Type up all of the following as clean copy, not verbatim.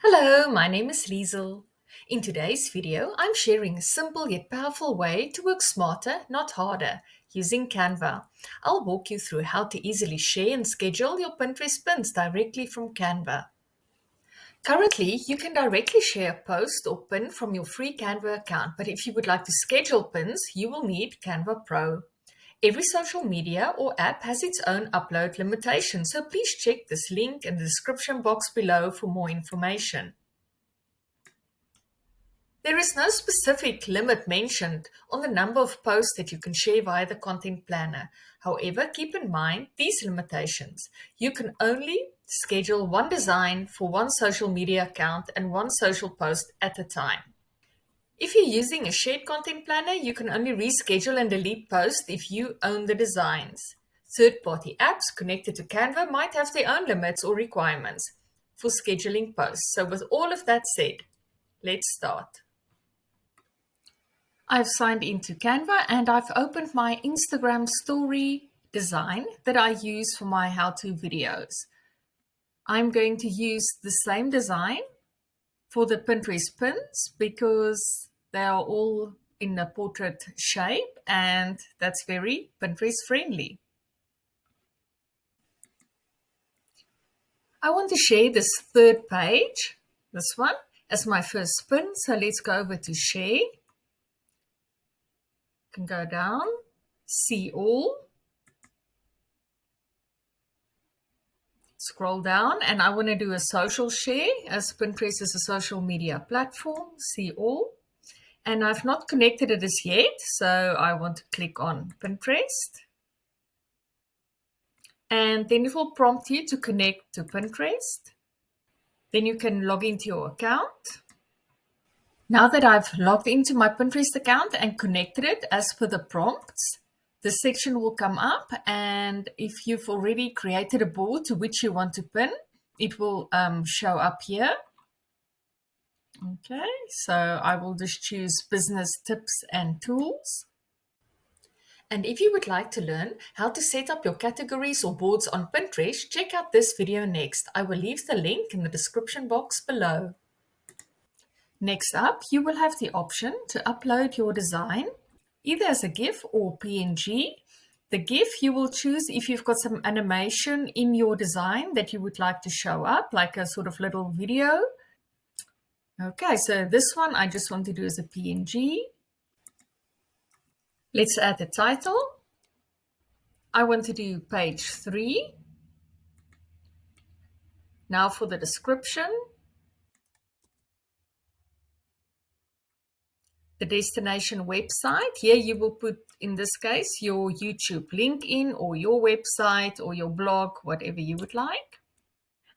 Hello, my name is Liesel. In today's video, I'm sharing a simple yet powerful way to work smarter, not harder, using Canva. I'll walk you through how to easily share and schedule your Pinterest pins directly from Canva. Currently, you can directly share a post or pin from your free Canva account, but if you would like to schedule pins, you will need Canva Pro. Every social media or app has its own upload limitation, so please check this link in the description box below for more information. There is no specific limit mentioned on the number of posts that you can share via the content planner. However, keep in mind these limitations. You can only schedule one design for one social media account and one social post at a time. If you're using a shared content planner, you can only reschedule and delete posts if you own the designs. Third-party apps connected to Canva might have their own limits or requirements for scheduling posts. So with all of that said, let's start. I've signed into Canva and I've opened my Instagram story design that I use for my how-to videos. I'm going to use the same design for the Pinterest pins because they are all in a portrait shape and that's very Pinterest friendly. I want to share this third page, this one, as my first pin. So let's go over to share. Can go down, see all, scroll down, and I want to do a social share as Pinterest is a social media platform, see all. And I've not connected it as yet, so I want to click on Pinterest. And then it will prompt you to connect to Pinterest. Then you can log into your account. Now that I've logged into my Pinterest account and connected it as per the prompts, the section will come up, and if you've already created a board to which you want to pin, it will show up here. Okay, so I will just choose business tips and tools. And if you would like to learn how to set up your categories or boards on Pinterest, check out this video next. I will leave the link in the description box below. Next up, you will have the option to upload your design, either as a GIF or PNG. The GIF you will choose if you've got some animation in your design that you would like to show up, like a sort of little video. Okay, so this one I just want to do as a PNG. Let's add the title. I want to do page 3. Now for the description. The destination website. Here you will put, in this case, your YouTube link in, or your website or your blog, whatever you would like.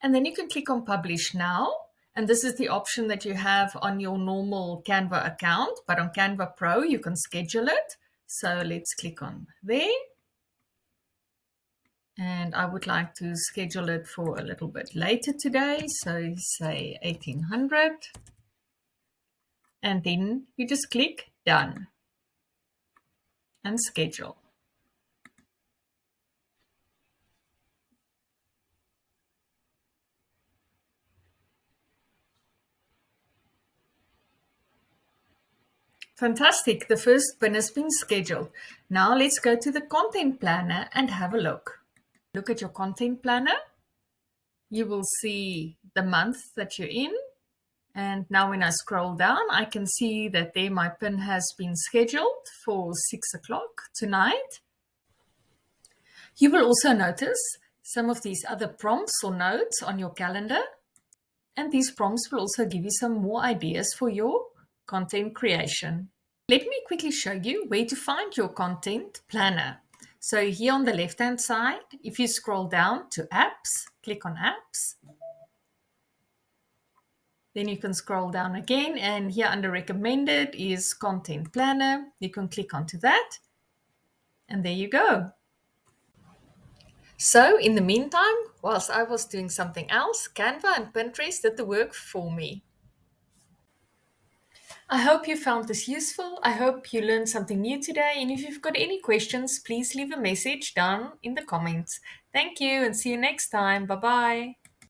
And then you can click on Publish Now. And this is the option that you have on your normal Canva account, but on Canva Pro, you can schedule it. So let's click on there. And I would like to schedule it for a little bit later today. So say 1800. And then you just click Done and schedule. Fantastic, the first pin has been scheduled. Now let's go to the content planner and have a look. Look at your content planner. You will see the month that you're in. And now when I scroll down, I can see that there my pin has been scheduled for 6 o'clock tonight. You will also notice some of these other prompts or notes on your calendar. And these prompts will also give you some more ideas for your content creation. Let me quickly show you where to find your content planner. So here on the left-hand side, if you scroll down to Apps, click on Apps. Then you can scroll down again, and here under Recommended is Content Planner. You can click onto that, and there you go. So in the meantime, whilst I was doing something else, Canva and Pinterest did the work for me. I hope you found this useful. I hope you learned something new today. And if you've got any questions, please leave a message down in the comments. Thank you and see you next time. Bye-bye.